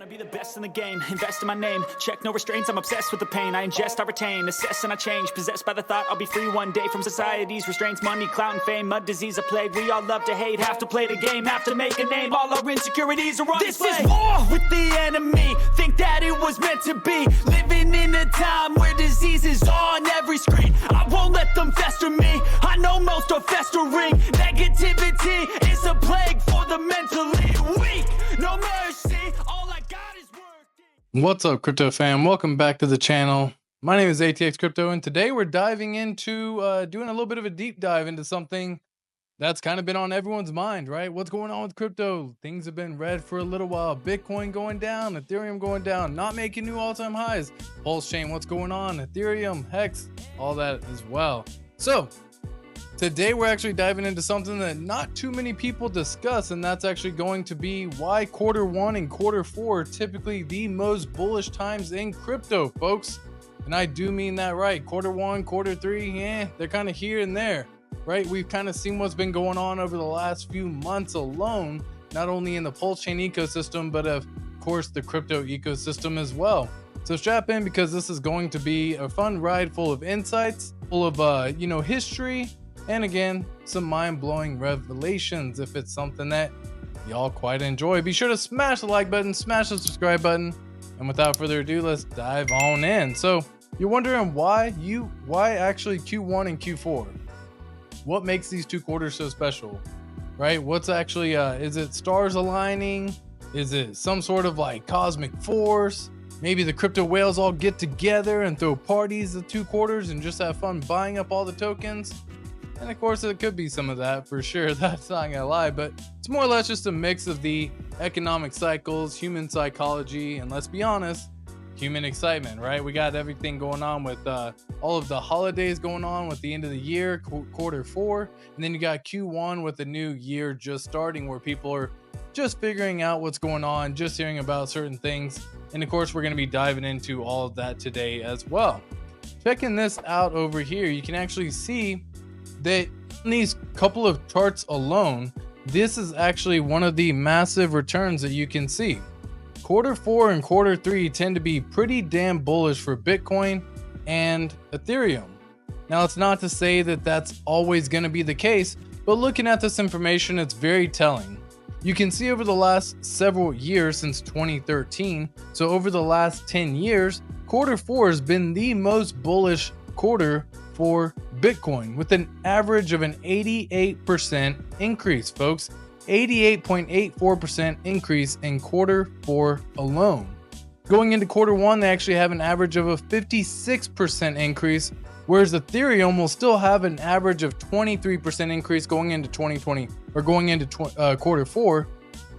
Wanna be the best in the game, invest in my name, check no restraints, I'm obsessed with the pain, I ingest, I retain, assess and I change, possessed by the thought I'll be free one day from society's restraints, money, clout and fame, mud, disease, a plague, we all love to hate, have to play the game, have to make a name, all our insecurities are on display. This is war with the enemy, think that it was meant to be, living in a time where disease is on every screen, I won't let them fester me, I know most are festering, negativity is a plague for the mentally weak, no mercy, all I got is working. What's up, crypto fam? Welcome back to the channel. My name is ATX Crypto, and today we're diving into doing a little bit of a deep dive into something that's kind of been on everyone's mind, right? What's going on with crypto? Things have been red for a little while. Bitcoin going down, Ethereum going down, not making new all-time highs. Pulsechain, what's going on? Ethereum, Hex, all that as well. So today we're actually diving into something that not too many people discuss, and that's actually going to be why Q1 and Q4 are typically the most bullish times in crypto, folks. And I do mean that right. Q1, Q3, they're kind of here and there, right? We've kind of seen what's been going on over the last few months alone, not only in the pulsechain ecosystem, but of course the crypto ecosystem as well. So strap in, because this is going to be a fun ride full of insights, full of history, and again, some mind-blowing revelations. If it's something that y'all quite enjoy, be sure to smash the like button, smash the subscribe button, and without further ado, let's dive on in. So you're wondering why actually Q1 and Q4? What makes these two quarters so special, right? What's actually, is it stars aligning? Is it some sort of like cosmic force? Maybe the crypto whales all get together and throw parties the two quarters and just have fun buying up all the tokens? And of course, it could be some of that for sure. That's not gonna lie, but it's more or less just a mix of the economic cycles, human psychology, and let's be honest, human excitement, right? We got everything going on with all of the holidays going on with the end of the year, Q4, and then you got Q1 with the new year just starting, where people are just figuring out what's going on, just hearing about certain things. And of course, we're gonna be diving into all of that today as well. Checking this out over here, you can actually see that in these couple of charts alone, this is actually one of the massive returns that you can see. Q4 and Q3 tend to be pretty damn bullish for Bitcoin and Ethereum. Now, it's not to say that that's always going to be the case, but looking at this information, it's very telling. You can see over the last several years since 2013, so over the last 10 years, Q4 has been the most bullish quarter for Bitcoin, with an average of an 88% increase, folks. 88.84% increase in Q4 alone. Going into Q1, they actually have an average of a 56% increase, whereas Ethereum will still have an average of 23% increase going into 2020 or going into Q4,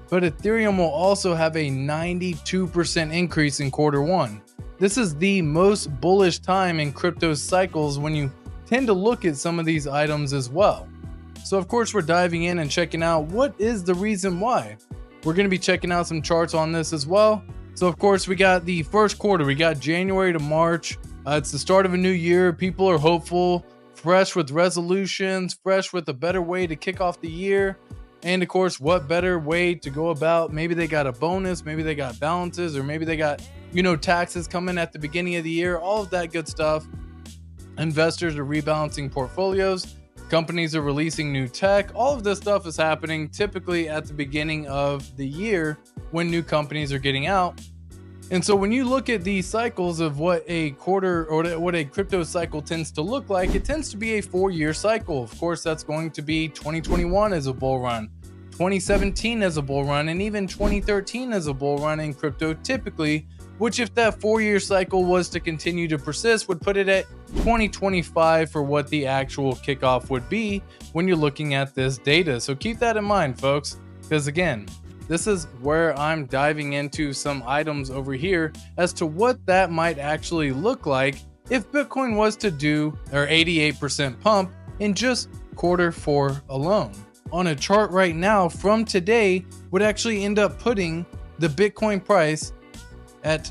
but Ethereum will also have a 92% increase in Q1. This is the most bullish time in crypto cycles when you tend to look at some of these items as well. So of course, we're diving in and checking out what is the reason why. We're going to be checking out some charts on this as well. So of course, we got the first quarter. We got January to March. It's the start of a new year. People are hopeful, fresh with resolutions, fresh with a better way to kick off the year. And of course, what better way to go about? Maybe they got a bonus, maybe they got balances, or maybe they got, taxes coming at the beginning of the year, all of that good stuff. Investors are rebalancing portfolios. Companies are releasing new tech. All of this stuff is happening typically at the beginning of the year when new companies are getting out. And so when you look at the cycles of what a quarter or what a crypto cycle tends to look like, it tends to be a 4-year cycle. Of course, that's going to be 2021 as a bull run, 2017 as a bull run, and even 2013 as a bull run in crypto typically, which if that 4-year cycle was to continue to persist would put it at 2025 for what the actual kickoff would be when you're looking at this data. So keep that in mind, folks, because again, this is where I'm diving into some items over here as to what that might actually look like if Bitcoin was to do their 88% pump in just Q4 alone. On a chart right now from today would actually end up putting the Bitcoin price at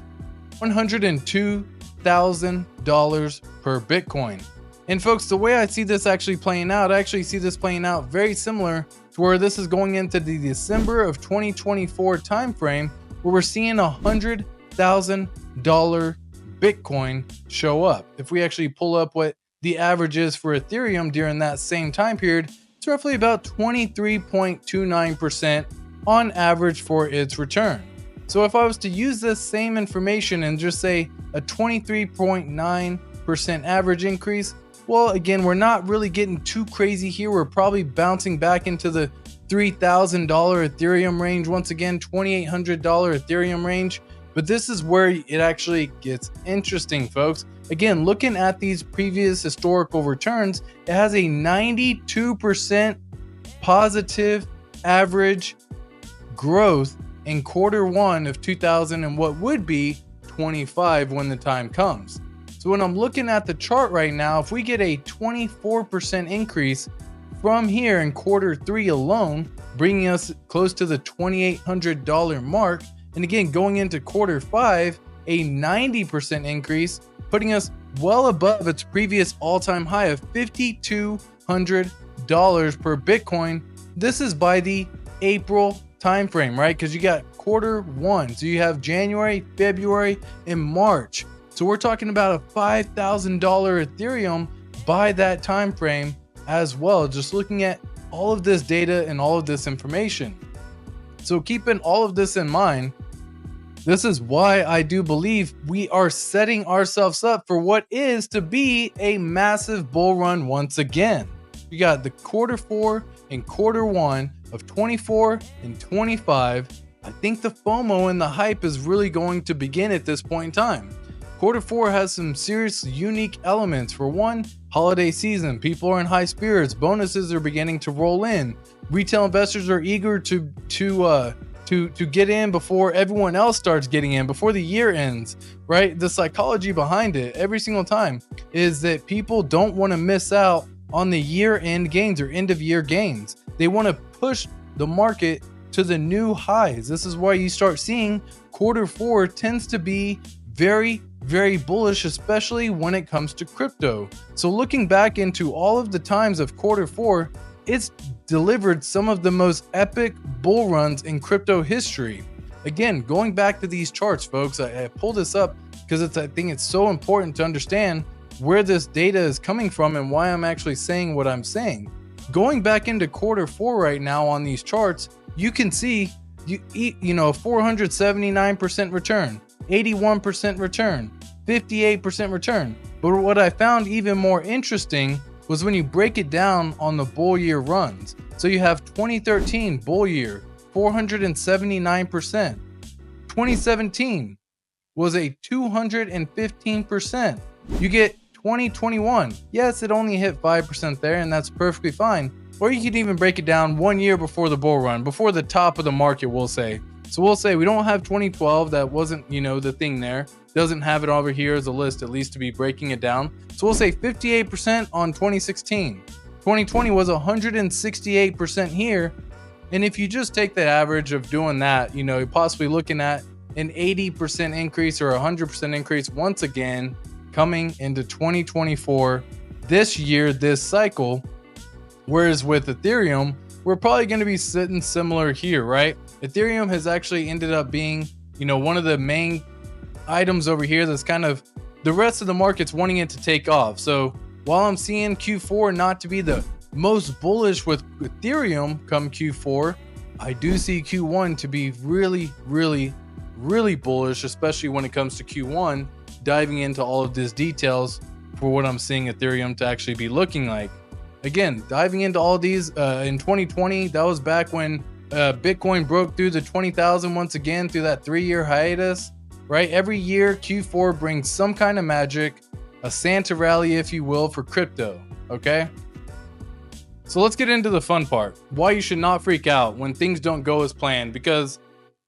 $102,000 per Bitcoin. And folks, the way I see this actually playing out, I actually see this playing out very similar to where this is going into the December of 2024 timeframe, where we're seeing $100,000 Bitcoin show up. If we actually pull up what the average is for Ethereum during that same time period, it's roughly about 23.29% on average for its return. So if I was to use this same information and just say a 23.9% average increase, well, again, we're not really getting too crazy here. We're probably bouncing back into the $3,000 Ethereum range. Once again, $2,800 Ethereum range. But this is where it actually gets interesting, folks. Again, looking at these previous historical returns, it has a 92% positive average growth in Q1 of 2000 and what would be 25 when the time comes. So when I'm looking at the chart right now, if we get a 24% increase from here in Q3 alone, bringing us close to the $2,800 mark, and again, going into Q5, a 90% increase, putting us well above its previous all-time high of $5,200 per Bitcoin. This is by the April timeframe, right? Because you got Q1, so you have January, February, and March. So we're talking about a $5,000 Ethereum by that time frame as well, just looking at all of this data and all of this information. So keeping all of this in mind, this is why I do believe we are setting ourselves up for what is to be a massive bull run once again. You got the Q4 and Q1 of 24 and 25. I think the FOMO and the hype is really going to begin at this point in time. Q4 has some serious unique elements. For one, holiday season, people are in high spirits, bonuses are beginning to roll in, retail investors are eager to get in before everyone else starts getting in, before the year ends, right? The psychology behind it every single time is that people don't want to miss out on the year-end gains or end-of-year gains. They want to push the market to the new highs. This is why you start seeing Q4 tends to be very, very bullish, especially when it comes to crypto. So looking back into all of the times of Q4, it's delivered some of the most epic bull runs in crypto history. Again, going back to these charts, folks, I pulled this up because I think it's so important to understand where this data is coming from and why I'm actually saying what I'm saying. Going back into Q4 right now on these charts, you can see a 479% return, 81% return, 58% return. But what I found even more interesting was when you break it down on the bull year runs. So you have 2013 bull year, 479%. 2017 was a 215%. You get 2021. Yes, it only hit 5% there, and that's perfectly fine. Or you can even break it down 1 year before the bull run, before the top of the market, we'll say. So we'll say we don't have 2012. That wasn't, the thing there. Doesn't have it over here as a list, at least to be breaking it down. So we'll say 58% on 2016. 2020 was 168% here. And if you just take the average of doing that, you're possibly looking at an 80% increase or 100% increase once again coming into 2024 this year, this cycle. Whereas with Ethereum, we're probably going to be sitting similar here, right? Ethereum has actually ended up being, one of the main items over here that's kind of the rest of the market's wanting it to take off. So while I'm seeing Q4 not to be the most bullish with Ethereum come Q4, I do see Q1 to be really, really, really bullish, especially when it comes to Q1, diving into all of these details for what I'm seeing Ethereum to actually be looking like. Again, diving into all these in 2020, that was back when Bitcoin broke through the 20,000 once again through that 3-year hiatus, right? Every year, Q4 brings some kind of magic, a Santa rally, if you will, for crypto, okay? So let's get into the fun part. Why you should not freak out when things don't go as planned, because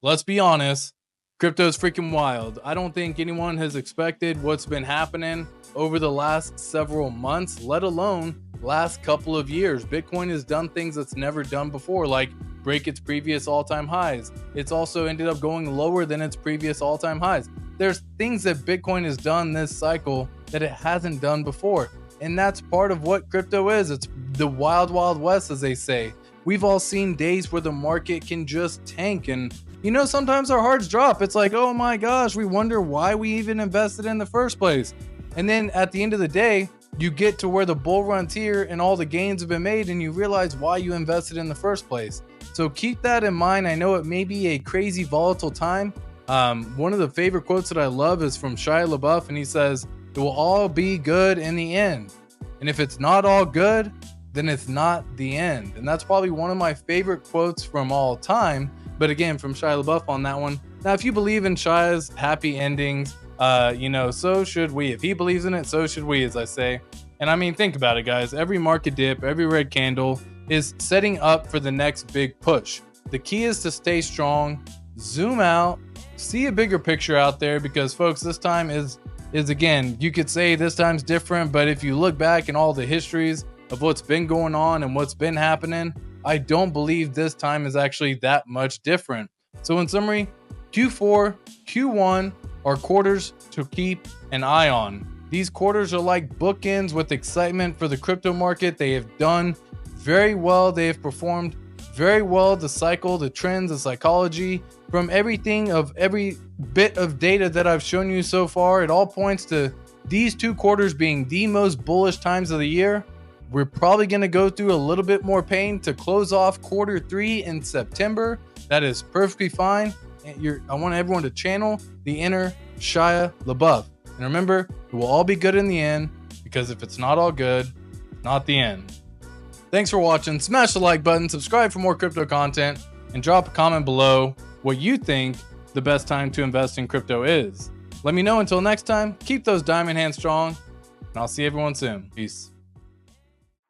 let's be honest, crypto is freaking wild. I don't think anyone has expected what's been happening over the last several months, let alone last couple of years. Bitcoin has done things it's never done before, like break its previous all-time highs. It's also ended up going lower than its previous all-time highs. There's things that Bitcoin has done this cycle that it hasn't done before. And that's part of what crypto is. It's the wild, wild west, as they say. We've all seen days where the market can just tank and you know, sometimes our hearts drop. It's like, oh my gosh, we wonder why we even invested in the first place. And then at the end of the day, you get to where the bull run's here and all the gains have been made, and you realize why you invested in the first place. So keep that in mind. I know it may be a crazy volatile time. One of the favorite quotes that I love is from Shia LaBeouf, and he says, "It will all be good in the end. And if it's not all good, then it's not the end." And that's probably one of my favorite quotes from all time. But again, from Shia LaBeouf on that one. Now, if you believe in Shia's happy endings, you know, so should we. If he believes in it, so should we, as I say. And I mean, think about it, guys. Every market dip, every red candle is setting up for the next big push. The key is to stay strong, zoom out, see a bigger picture out there, because folks, this time is again, you could say this time's different, but if you look back in all the histories of what's been going on and what's been happening, I don't believe this time is actually that much different. So in summary, Q4, Q1 are quarters to keep an eye on. These quarters are like bookends with excitement for the crypto market. They have done very well. They have performed very well. The cycle, the trends, the psychology, from everything of every bit of data that I've shown you so far, it all points to these 2 quarters being the most bullish times of the year. We're probably going to go through a little bit more pain to close off Q3 in September. That is perfectly fine. I want everyone to channel the inner Shia LaBeouf. And remember, it will all be good in the end, because if it's not all good, it's not the end. Thanks for watching. Smash the like button, subscribe for more crypto content, and drop a comment below what you think the best time to invest in crypto is. Let me know. Until next time, keep those diamond hands strong, and I'll see everyone soon. Peace.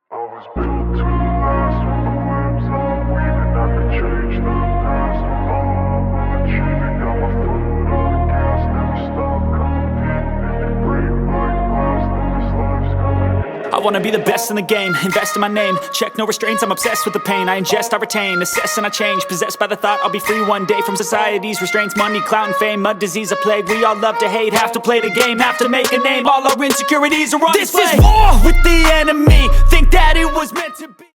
I was built to last with the webs I'm weaving. I could change the past with all I'm achieving. Got my foot on the gas, never stop competing. If you break like glass, then this life's gonna end. I wanna be the best in the game, invest in my name. Check no restraints, I'm obsessed with the pain. I ingest, I retain, assess and I change. Possessed by the thought I'll be free one day from society's restraints. Money, clout and fame, mud, disease, a plague. We all love to hate, have to play the game, have to make a name. All our insecurities are on display. This is war with the enemy, think that it was meant to be.